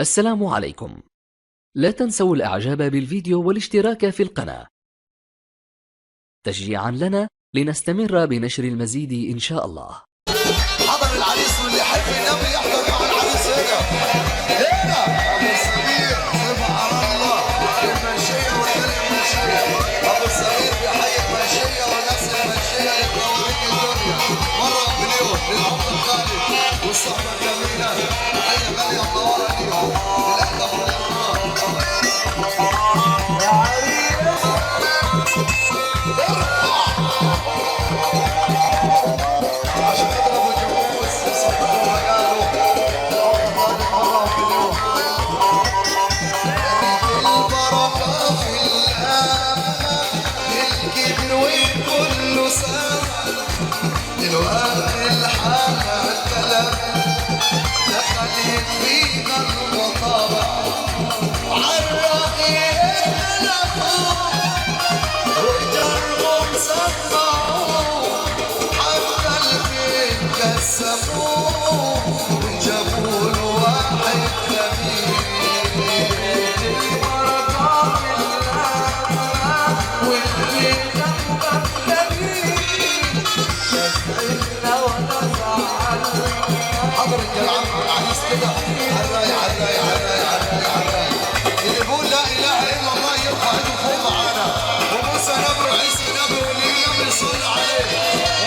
السلام عليكم. لا تنسوا الإعجاب بالفيديو والاشتراك في القناة تشجيعا لنا لنستمر بنشر المزيد إن شاء الله. حضر العريس واللي يحب النبي يحضر مع العريس هنا ابو سمير سبحان الله المنشيه وغير المنشيه. ابو سمير بيحيي المنشيه والناس المنشيه اللي منورين الدنيا مره مليون للعمر الغالي والصحبه الجميله. تحيه غاليه منوره ليهم الاهدى من يا عريس عشان خاطر ابو جاموس يصبحوا مجاله مره مليون. البركه في الامل الكبر وكله سامع دلوقتي الحاجه الكلام دخلت فينا المطابع عالرأي اختلفوا وجربوا مسمعوا حتى البيت كسبوه وجابوا له واحد خبير. البركة بالله واللي جنبك جميل تزعلنا ولا زعلنا. حضرت يا عم العريس كده عالرايق عالرايق عالرايق عالرايق عالرايق. اللي يقول لا اله الا الله يرفع ايده فوق معانا وموسى نبي وعيسى نبي واللي النبي يصلي عليه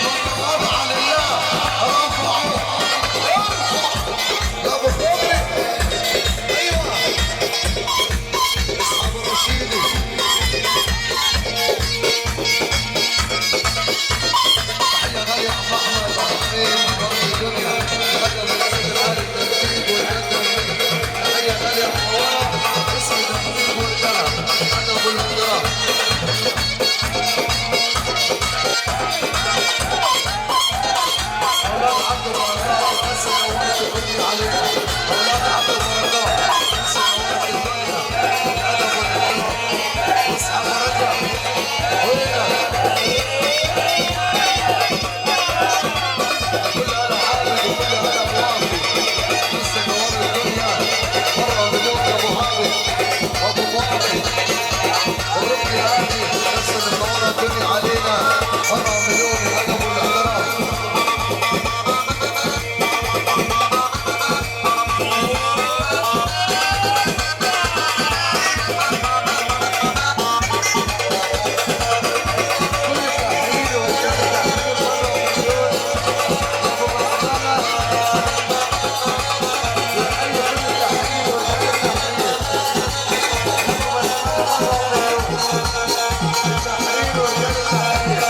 ومن تواضع لله رفعه ارفع يا ابو فضل. ايوه اسحب الرشيدي تحيه غاليه عم احمد عظيم رب الدنيا خدم السر على التنفيذ والجد. تحيه غاليه منوره اسم التنفيذ والدلع ادب والاحترام. اولاد عبد البركات بس نورت الدنيا عليكم. اولاد عبد البركات بس نورت الدنيا الادب والاحترام. اسحب ورجع وهنا كل انا عابد وكل انا موافي بس نور الدنيا مره مليون يا ابو هابي وابو مطعم والركن العادي بس منور الدنيا علينا مره مليون الادب والاحترام. كل التحليل والجد تحليل مره مليون ابو غسانه بنحيي كل التحليل والجد تحليل ابو غسانه مره مليون التحليل والجد تحليل.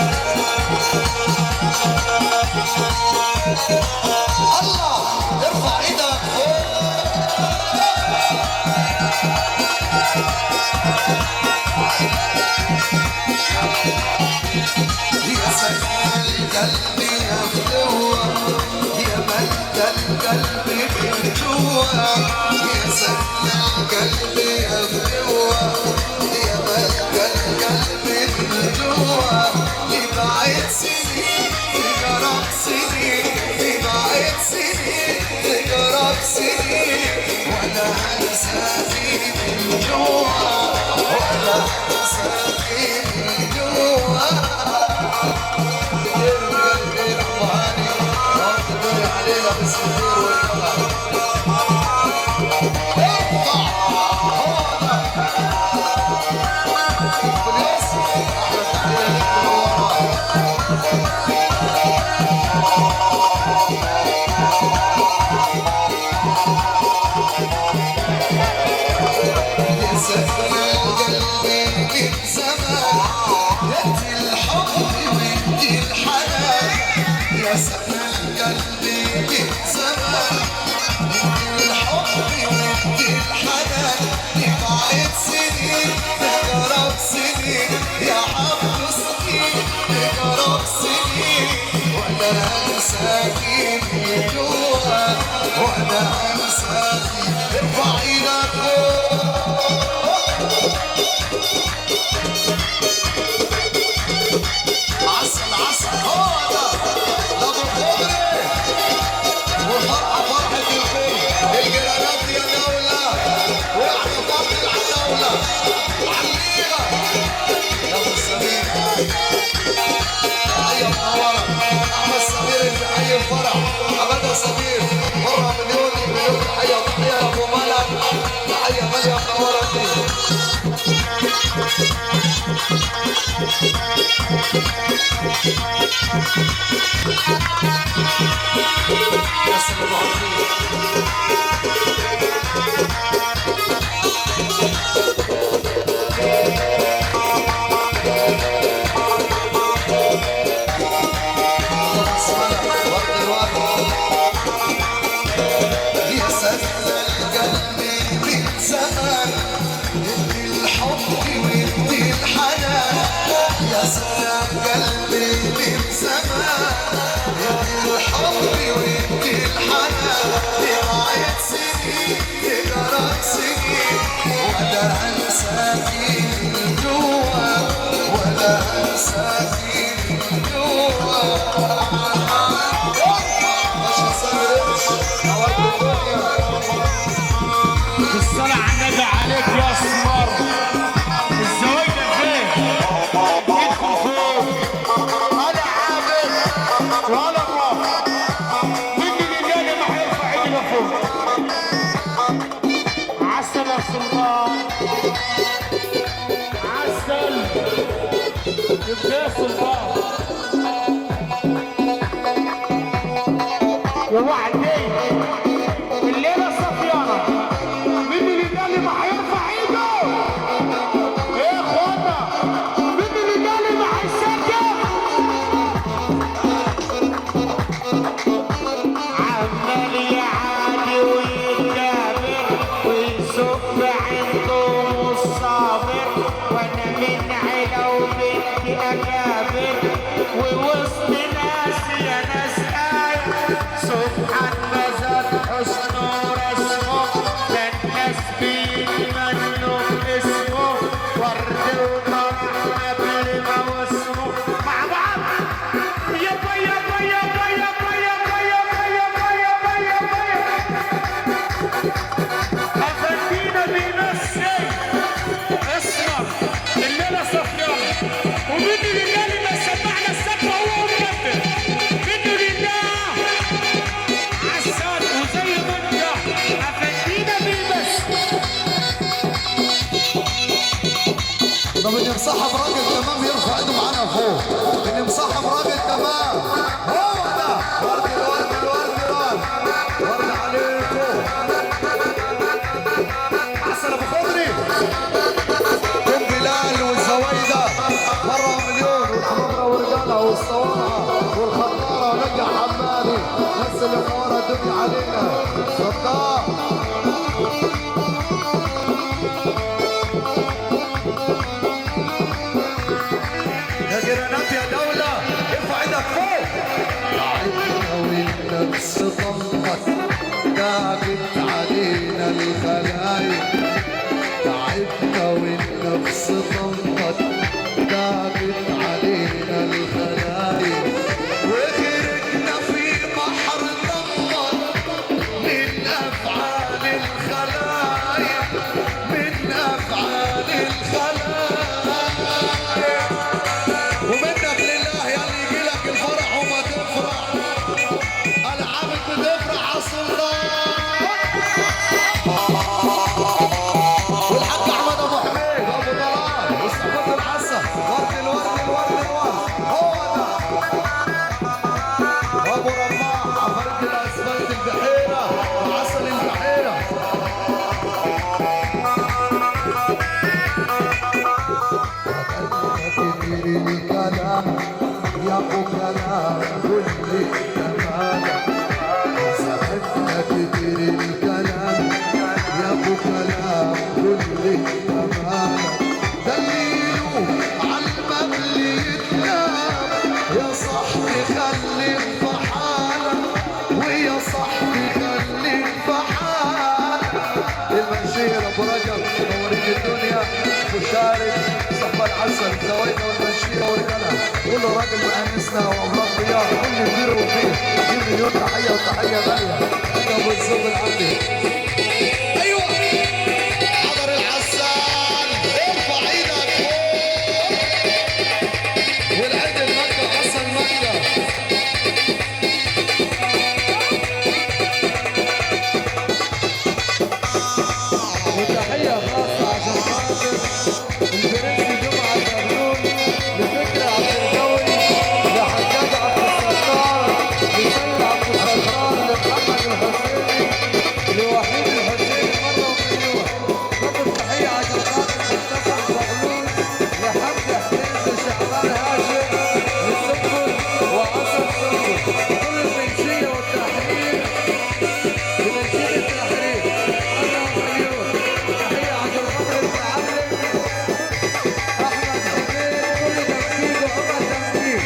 الله ارفع ايدك فوق. يا سكن القلب يا فلوة يا ملك القلب من جوا. يا سكن القلب يا فلوة يا ملك القلب من جوا. لبعد سنين تجرب سنين لبعد سنين تجرب سنين ولا هنساكي من جوا ولا هنساكي من جوا. كتير من قلبي رباني وانت تدري علينا بالسفير والطلع. ارفع هوانا بالياس احلى تحليل للمنورة. يا سكن القلب من زمان يأتي الحب ويدي الحنان. يا سكن القلب من زمان يدي الحب ويدي الحنان. يبعد سنين تقرب سنين يا عبد سنين تقرب سنين ولا انساكي من جوا ولا انساكي. ارفع ايدك فوق. عسل عسل هو ده ابو خضري والفرحه فرحه الكل الجيرانات يا دولة عليك يا اسمر الزوايدة فين؟ ادخل فوق انا عابد ولا الروح مني لله ما هيرفع ايدي لفوق عسل يا سلطان عسل يبقى يا سلطان يا وعدي الليله صفيانه مني لله ما هيرفع ايده ايه يا اخوانا مني لله ما هيسكت عمال يعادي ويتكابر ويسب عنده الصابر وانا من عيله وبنتي اكابر ووسط ناس يا ناس سبحان مزاد حسنه ورسمه ده الناس بيتمنوا اسمه ورد وطرح قبل ما واسمه مع بعض يابا يابا يابا يابا يابا يابا يابا يابا يابا افندينا بيمثل اسمر الليله صفيانه ومني لله اللي سمعنا السقف هو مكتب مني لله عسل وزي ما انت افندينا بيمثل طب اللي مصاحب راجل تمام يرفع ايده معانا فوق. اللي مصاحب راجل تمام هو ده. ورد الورد الورد الورد ورد عليكم. عسل ابو خضري ام بلال والزوايده مره مليون والحمراء ورجالها والصوانه والخطاره ونجع حمادي بس اللي ورا الدنيا علينا صدام. يا جيرانات يا دولة ارفع ايدك فوق. تعبنا والنفس طلقت دابت علينا الخلايق. تعبنا والنفس طلقت دابت علينا الخلايق. وغرقنا في بحر ضمن من افعال الخلايق من افعال الخلايق. ومنك لله يا اللي يجيلك الفرح وما تفرح. العابد بتفرح عالسلطان. والحاج احمد ابو حميد ابو ضلال واستحمد الحسن ورد الورد الورد الورد هو ده. وابو رماح عفريت الاسفلت البحيره وعسل البحيره. كتير الكلام يا ابو كلام كل تمام. صاحبنا كتير الكلام يا ابو كلام كل تمام. دليله عالمبل يتنام يا صاحبي خليك في حالك ويا صاحبي خليك في حالك. المنشير ابو رجب نورت الدنيا مشارك صحبة العسل زوايدة والمنشية ورجالها كل راجل مأنسنا وأمراض ضياء كل كبير وفيه 2 مليون تحية وتحية غالية. أنت أبو الزب العبدي. أيوه حضر العسال ارفع إيدك فوق. والعيد المكة حسن مكة. وتحية خاصة عشان خاطر البرنس جمعة زغلول لفكرة عبد الجولي لحجاج عبد الستار لسيد عبد الستار لمحمد الحسيني لوحيد الحسيني مرة ومليون. خطر تحية عشان خاطر مصطفى زغلول لحمدي حسين لشعبان هاشم للسنبل وعسل سنبل كل المنشية والتحرير بمنشية التحرير مرة ومليون. تحية عشان خاطر المعلم احمد حميد كل تنفيذ وعمر تنفيذ.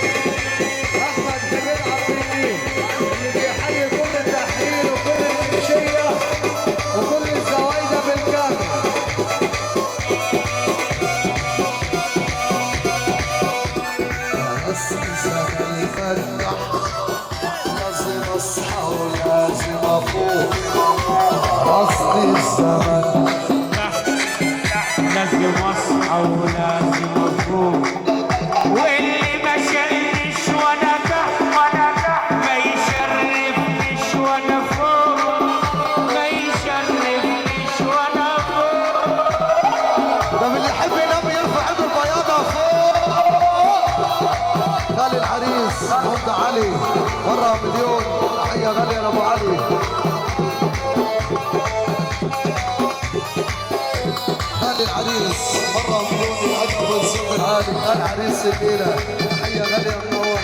احمد حميد عبد النيل اللي بيحيي كل التحرير وكل المنشيه وكل الزوايده بالكامل. بس زمن يفتح لازم اصحى ولازم افوق. اصل الزمن ولازم افوق، واللي ما شرفش وانا تحت ما يشرفنيش وانا فوق، ما يشرفنيش وانا فوق. طب اللي يحب ينام يرفع ايده البياضة فوق. خالي العريس عبد علي مرة مليون تحية غالية لأبو علي. خالي العريس مرة مليون يعجب الصوت العالي. خالي العريس الليلة تحية غالية منورة.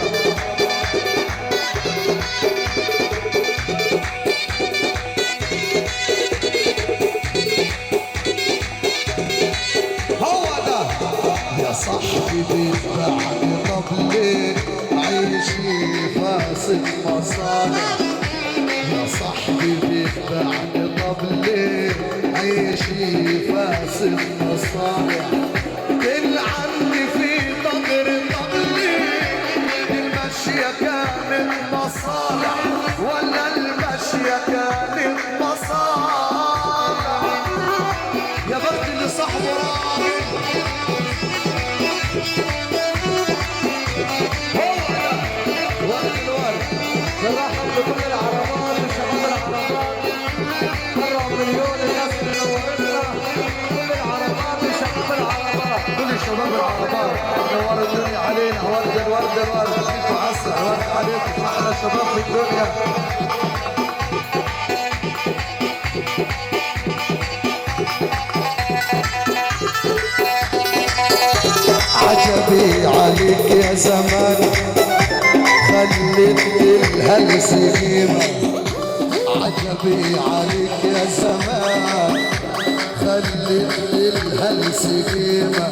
يا صاحبي بيتبعني طب ليه عيشي فاسد مصالح. يا صاحبي بيتبعني طب ليه عيشي فاسد مصالح. تلعني في ضمر طب ليه المشية كانت مصالح ولا المشية كانت مصالح. يا بخت اللي صاحبه راجل ورد الورد بنرحب بكل العربات وشباب العربات. مرة مليون الناس اللي نورتنا. كل العربات وشباب العربات كل شباب العربات نور الدنيا علينا. ورد الورد الورد فيكم عسل ورد عليكم احلى شباب في الدنيا. عجبي عليك يا زمان خليت الهلس قيمة. عجبي عليك يا زمان خليت الهلس قيمة.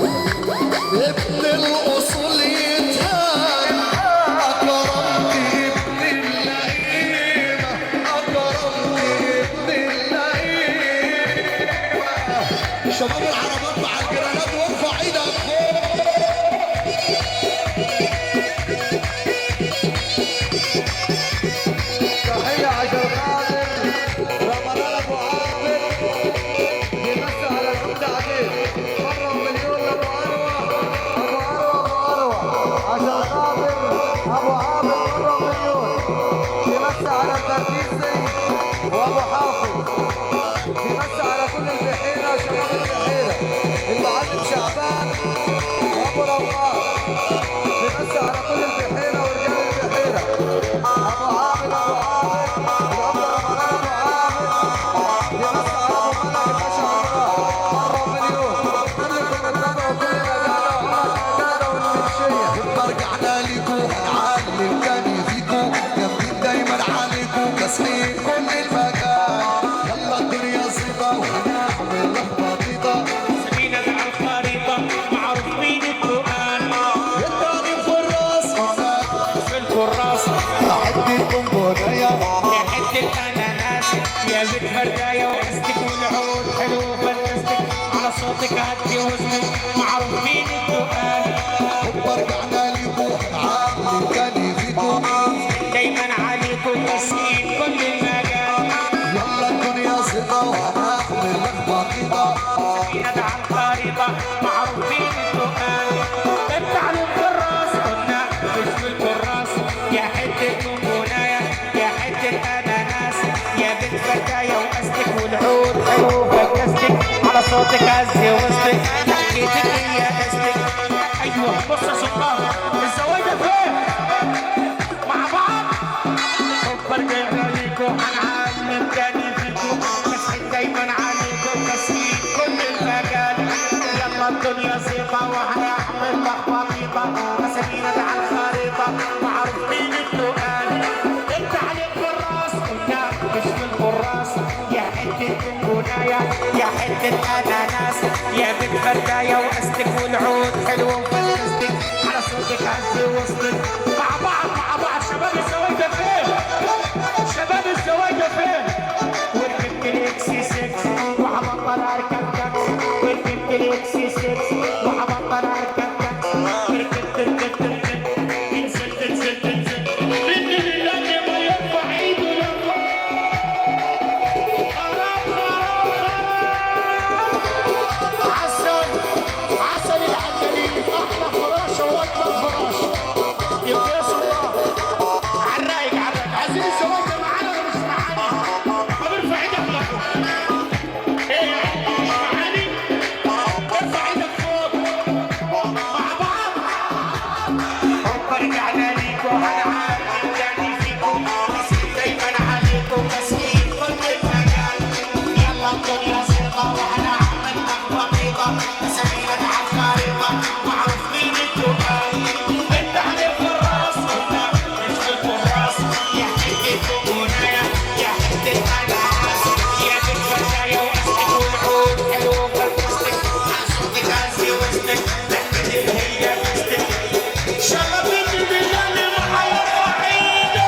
ابن الأصول يتهان أكرمتي ابن اللئيمة. أكرمتي ابن اللئيمة. شباب العربات مع الجرانات وارفع ايدك فوق. تحية عشان خاطر رمضان ابو عامر بيمسي على الحمد عليه. مرة مليون لابو اروى عشان خاطر ابو عامر. مرة مليون بيمسي على التركيزي وابو حافظ. بيمسي على كل البحيرة وشباب البحيرة. المعلم شعبان وابو رمضان بيمسي على كل البحيرة ورجال البحيرة. ابو عامر وابو رمضان ابو عامر بيمسي على ابو ملك ما شاء الله. مرة مليون كلكم تتابعوا كل الرجالة وعمر الرجالة والمنشية. رجعنا ليكو هنعلم تاني فيكو جنبين دايما عليكو كاسحين كل المكان. يلا الدنيا صيبة وهنعمل لحظة بيضة. سمينا على الخريطة معروف مين التقال. يداني في الراس في الكراسة عدي القنبلة يا حتة الأناناس يا بنت فرداية وقستك والعود حلو فلستك على صوتك هدي وزنك معروف مين التقال. رجعنا ليكو هنعلم تاني فيكو دايما عليكم تسكين كل المجال. يلا الدنيا صيبة وهنعمل لحظة بيضة. سمينا على الخريطة معروف مين التقال. التعليم في الراس قلنا مش في الكراس. يا حتة بونبوناية يا حتة أناناس يا بنت فتاية وقستك والعود حلو فكستك على صوتك هزي وسطك حكيتك يا قستك. أيوه بص يا سلطان الزواجة فين؟ مع بعض حب رجعنا ليكم هنعلم تاني فيكم مسحين دايما عليكم تسكين كل المجال. يلا الدنيا زيطة وهنعمل لخبطيطة. مسامينا على الخريطة معروف مين التقال. انت عليك بالراس قلنا مش في الكراس. يا حتة بونبوناية يا حتة أناناس يا بنت فرداية وقستك والعود حلو وفلستك على صوتك هزي وسطك. مع بعض شباب الزواجة فين؟ شباب الزواجة فين؟ وركبت الاكسي 6 وهبطل اركب تاكس. وركبت الاكسي 6 وهبطل اركب تاكس. ركبت نزلت من اللي ما يرفع ايده لفوق. خلاص عسل واحنا عملنا خريطة سمينا عالخريطة معروف مين التقال انت عليك الراس وانا مش الراس يا حتة بناية يا حتة العاس يا بنت فتاية واسلك والعود حلو بالفستك عصوتك عزي وسطك تحكي هي فستك شغلتني بالله معايا وعيدة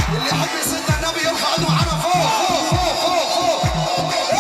اللي يحب يسد النبي يرفع ايده معانا فوق فوق فوق فوق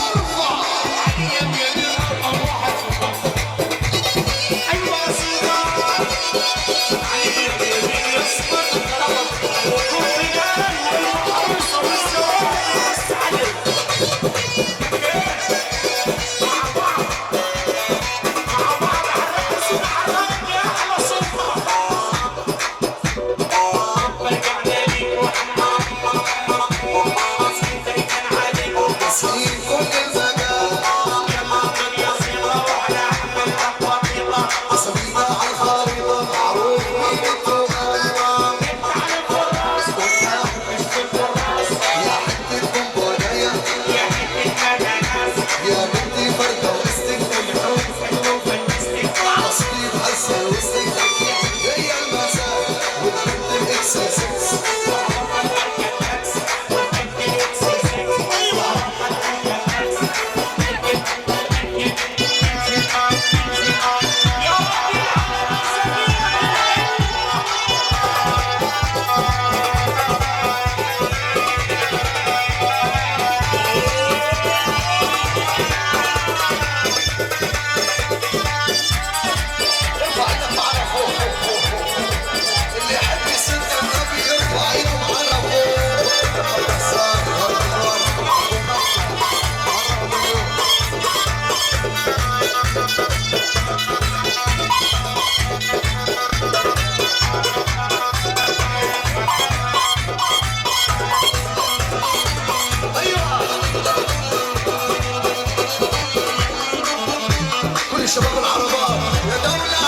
فوق الشباب العربات يا دولة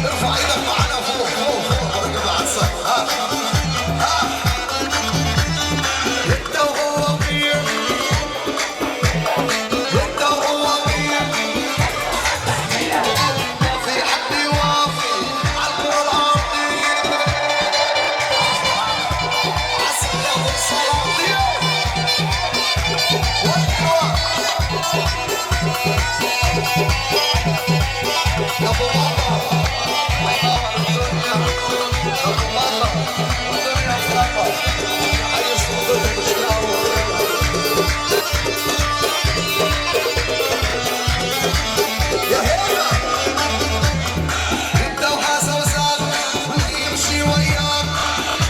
ارفع ايدك معانا فوق فوق فوق ارجع على السقف ها انت وهو مين انت وهو مين في حد يوافي على الكرة الارضية عسل والسلاطين يا ابو يا هيبة انت وحاسة وسام واللي يمشي وياك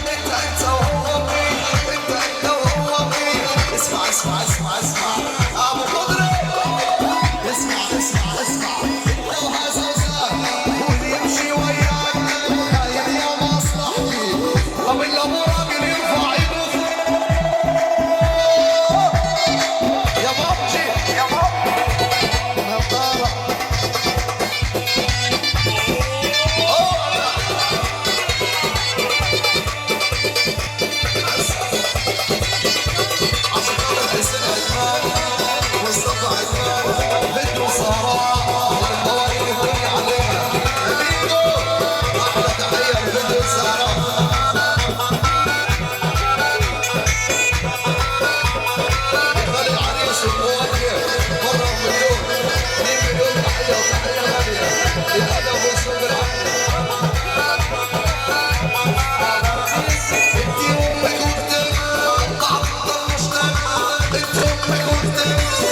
انت وهو مين انت وهو مين اسمع اسمع اسمع اسمع ابو خضري اسمع اسمع اسمع انت وحاسة وسام واللي يمشي وياك خاين يا مصلحتي طب اللي ابو راجل يرفع ايده فوق يا بابجي يا بابجي نظارة عشان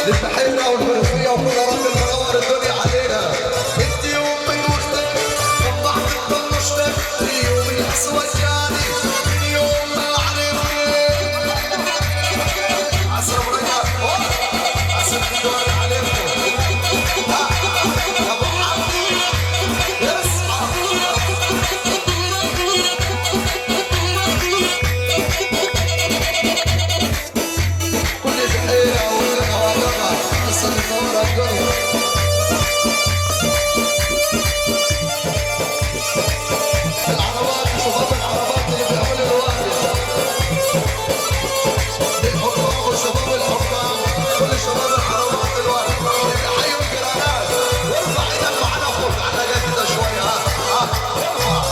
للبحيرة والمنوفية وكل راجل منور الدنيا علينا. انت يوم من وقتك طبعت بطنشتك اليوم الاسود جاني من يوم ما علمتك. عسر مريض عسر الدول عليكم يا ابو حمدي اسمع. كل البحيرة والغابة قصة منورة الدنيا. العربات وشباب العربات اللي بيعملوا الوادي للحكام وشباب الحكام كل شباب العربات الوادي اللي بيحيوا الجيرانات. وارفع ايدك معنا فوق على كده شوي. ها ارفع.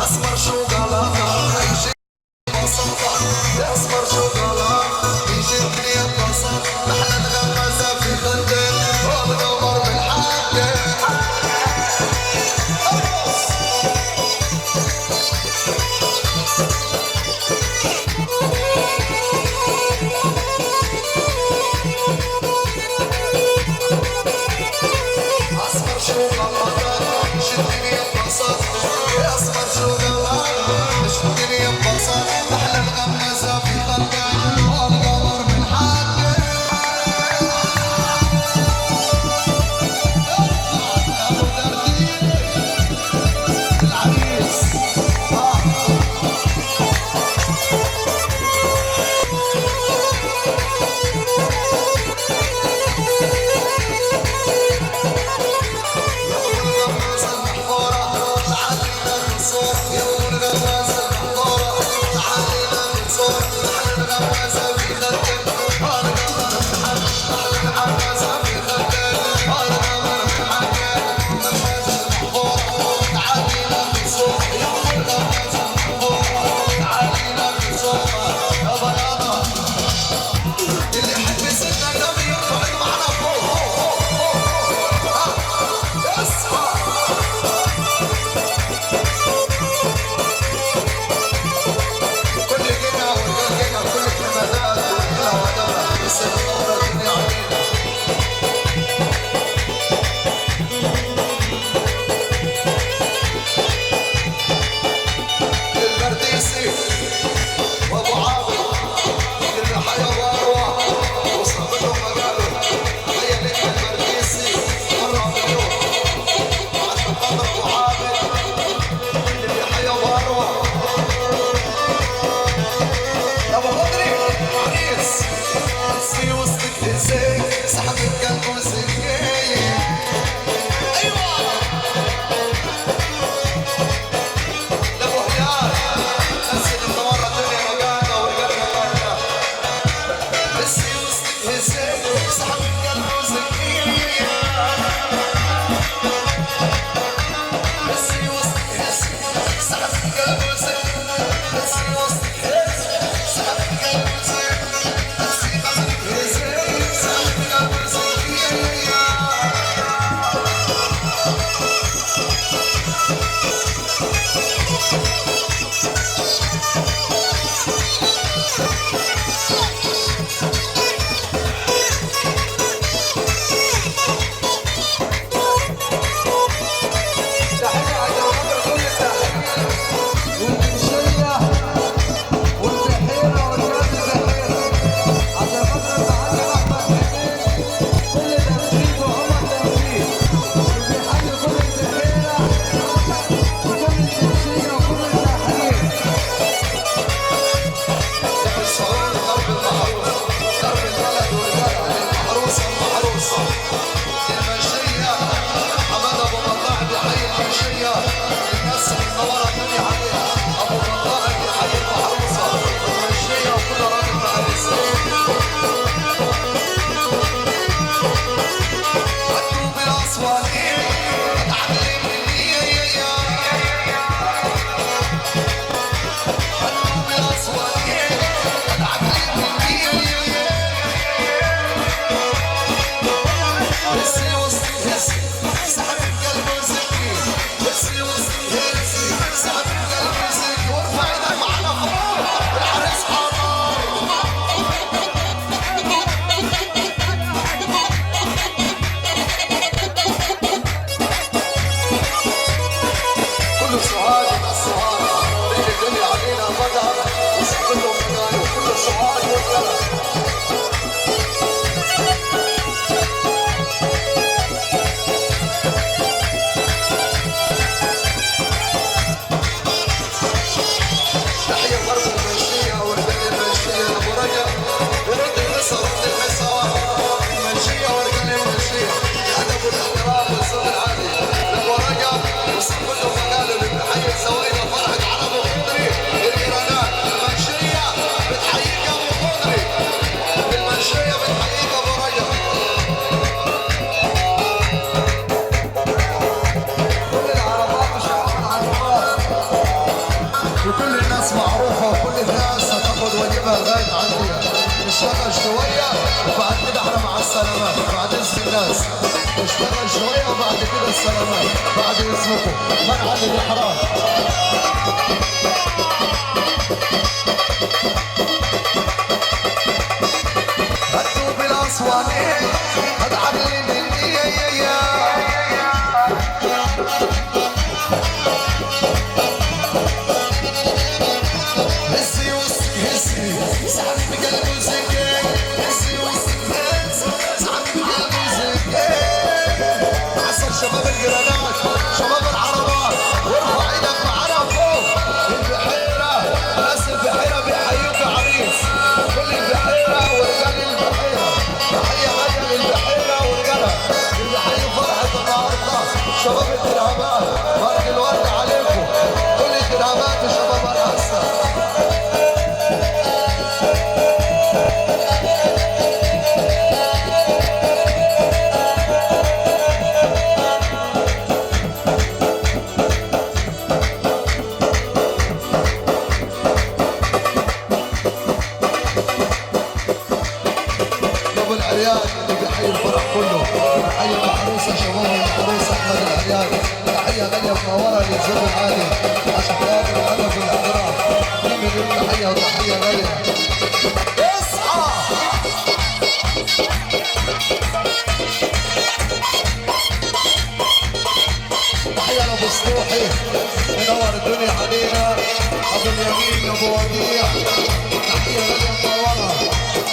اسمر شوكولاته يجي بساطه يا اسمر شوكولاته يجي الدنيا ببساطه محلى الغمازه في خدك ومدور بالحاجه. اسمر شوكولاته يجي الدنيا ببساطه يا اسمر شوكولاته يجي الدنيا ببساطه محلى الغمازه في خدك ومدور بالحاجه. ابو ترتيب العريس اللي يحب يسدنا النبي يرفع ايده معنا فوق. اصحى كل جنة وكل جنة كل كلمات وكلها وهدفها بس النور الدنيا علينا. البرديسي وابو عاوي اللي حيا واروع وصعب لهم مقاله تخيل انت البرديسي مرة باليوم مع القدر ابو عاوي اللي حيا واروع. ابو بدري عريس بصي وسطك ازاي سحب القلب وسكاية. ايوه لابو هلال الناس اللي منورة الدنيا مقاعدة ورجالنا طايرة. بصي وسطك ازاي سحب القلب وسكاية. بصي وسطك ازاي سحب القلب وسكاية. بصي وسطك ازاي سحب القلب وسكاية. بصي وسطك ازاي سحب القلب وسكاية. تحية عشان خاطر كل التحية والمنشية والبحيرة ورجال البحيرة عشان خاطر المعلم أحمد حسين كل تنفيذ وعمر تنفيذ وبيحيي كل البحيرة وكل المنشية وكل التحية. السلامة لغاية عندي نشتغل شوية وبعد كده احنا مع السلامات بعد إذن الناس نشتغل شوية وبعد كده السلامات بعد إذنكم ما نعلي الإحرام هدوا بالأصوانين هتعلي مني يا هزي وسط هزي سحب بقلبه زكاك هزي وسط سحب بقلبه زكاك عصر شباب الجرانات شباب العربات وارفع ايدك معانا فوق البحيرة ناس البحيرة بيحيوك يا عريس كل البحيرة ورجال البحيرة تحية غالية للبحيرة ورجالها اللي بيحيوا فرحة النهارده شباب الدرهمات ورد الورد عليكم كل الدرهمات وشباب الأحسن ابو العريان اللي بيحيي الفرح كله بيحيي المحروسه شباب المحروسه احمد العريان تحيه غاليه منوره للزوج العالي عشان خاطر الهدف والاحترام نعمل تحيه وتحيه غاليه اصحى تحيه لابو سطوحي منور الدنيا علينا ابو اليمين ابو وديع تحيه غاليه منوره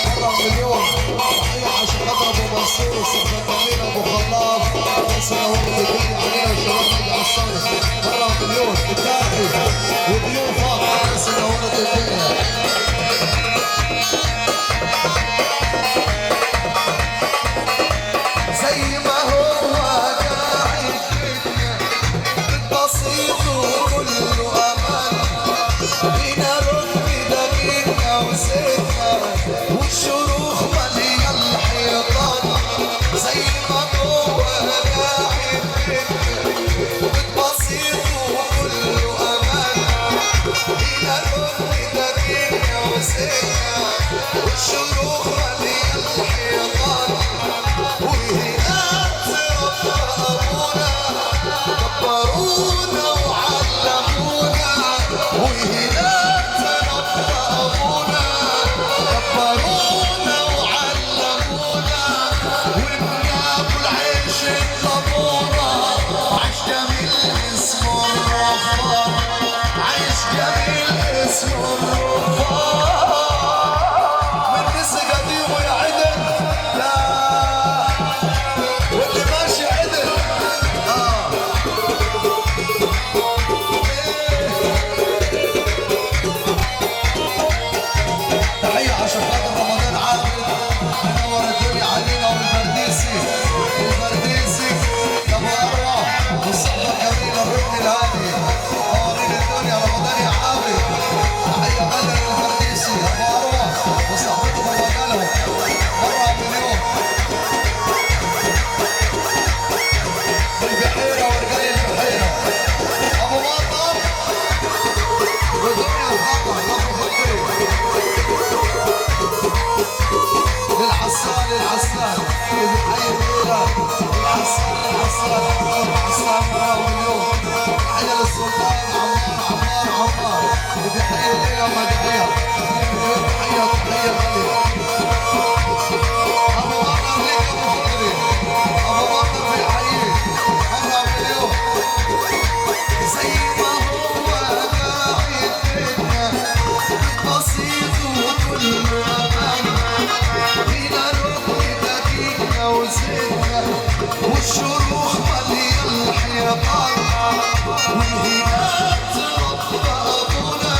مرة مليون تحية عشان خاطر ابو منصور والسفرانين ابو خلاف الناس اللي هم بيجي علينا وشباب نادي عصاري مرة مليون الكافي وضيوفك الناس اللي هم الدنيا زي ما هو قاعد فينا بسيط وكله امان بينا ركن دقيقة وسكة والشروخ مالية الحيطان زي ما هو قاعد بسيط وكله امان بينا ركن دقيقة وسكة والشروخ مالية الحيطان وهناك رب ابونا كبرونا وعلمونا وهناك رب ابونا كبرونا وعلمونا وبناكل عيش الطابونه عيش جميل اسمه الرفار عيش جميل اسمه الرفار من نسي قديم ويا عدل لا واللي ماشي عدل تحية عشان خاطر رمضان عادل منور الدنيا علينا والفرديسي ابو ارواح والصحبة الجميلة الركن الهادي منورين الدنيا رمضان يا عابد تحية غالية للفرديسي ابو ارواح وصحبته ومجالهم مرة مليون البحيرة ورجال البحيرة ابو مطر ودنيا الخطر ابو فكري للعسال اللي بيحيي الليلة العسال مرة مليون تحية للسلطان عمار اللي بيحيي الليلة مدحية تحية غالية ابو بكر ليك ابو فكري ابو بكر بيحييك مرة مليون زي ما هو قاعد بينا بسيط وكله امان فينا ركن دقيقة وزينة والشروخ مالية الحيطان وهناك رب ابونا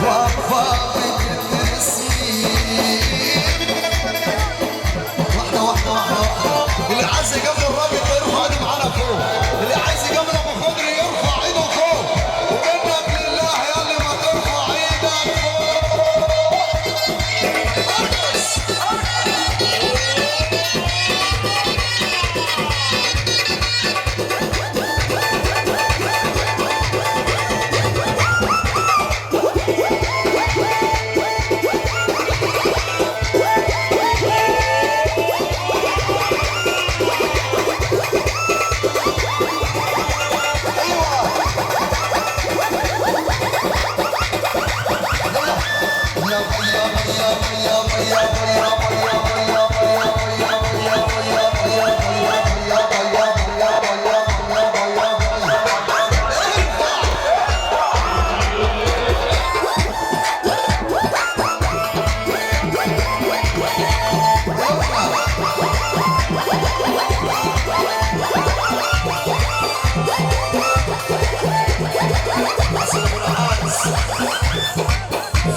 وفاء اسمي. واحدة واحدة واحدة واحدة. اللي عايز يقابل الراجل ده يرفع ايده معانا فوق. اللي عايز يقابل ابو خضري يرفع ايده فوق. ومنك لله يا اللي ما ترفع ايدك فوق.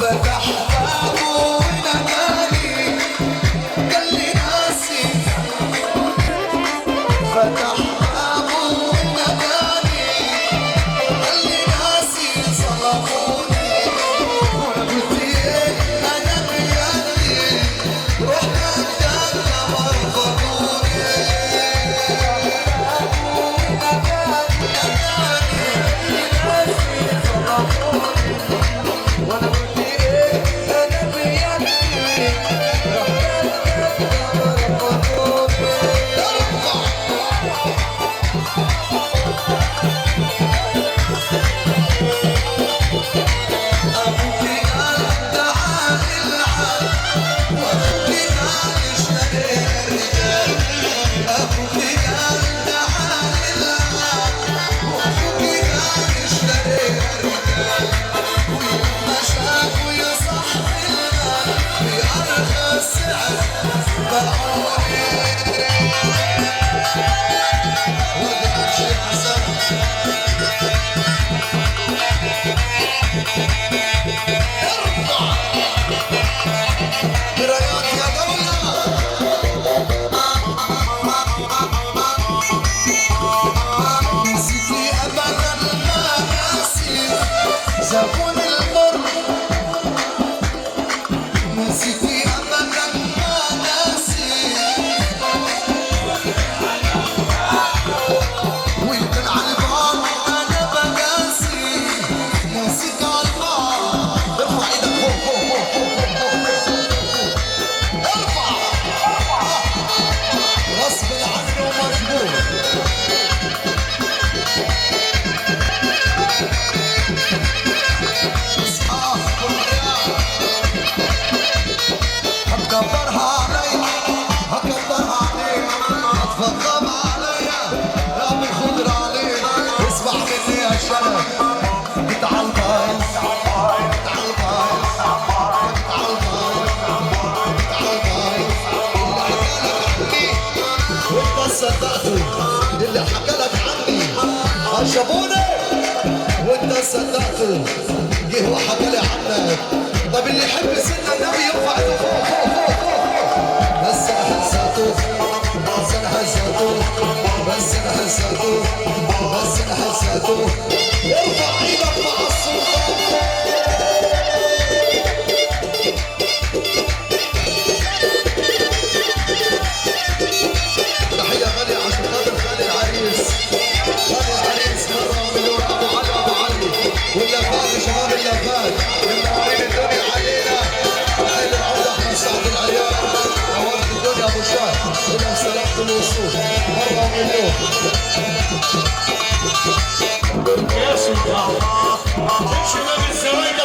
فتح بابه وناداني قال لي ناسي. فتح بابه وناداني قال لي ناسي ظلموني. وانا قلت ايه انا بيدي رحت اتكلم رفضوني. وانا قلت ايه انا بيدي زبون المر نسيتي أبدا ما ناسي. ويمكن على البار أنا بقاسي. نسيت على البار. ارفع ايدك فوق فوق فوق فوق فوق فوق. ارفع غصب عنه مجبور. هكبرها عليا هكبرها عليك هتفخم عليا يا ابو خضر عليك. اسمع مني يا شباب جيت على البايظ جيت على البايظ جيت على البايظ جيت على البايظ. اللي حكالك عني وانت صدقته. اللي حكالك عني عجبوني وانت صدقته. جه وحكالي عنك. طب اللي يحب سيدنا النبي يرفع ايده فوق فوق فوق فوق. بس انا هزته بس انا هزته بس انا هزته بس انا هزته. ارفع ايدك مع السلطان. تحية غالية عشان خاطر خالي العريس. خالي العريس مرة مليون. ابو علي ابو علي واللفات يا شباب اللفات منورين الدنيا علينا. عيد العودة احمد سعد العريان نورت الدنيا ابو شاه. الى سلامة الوصول مرة مليون. يا سلطان تمشي ما بالزواج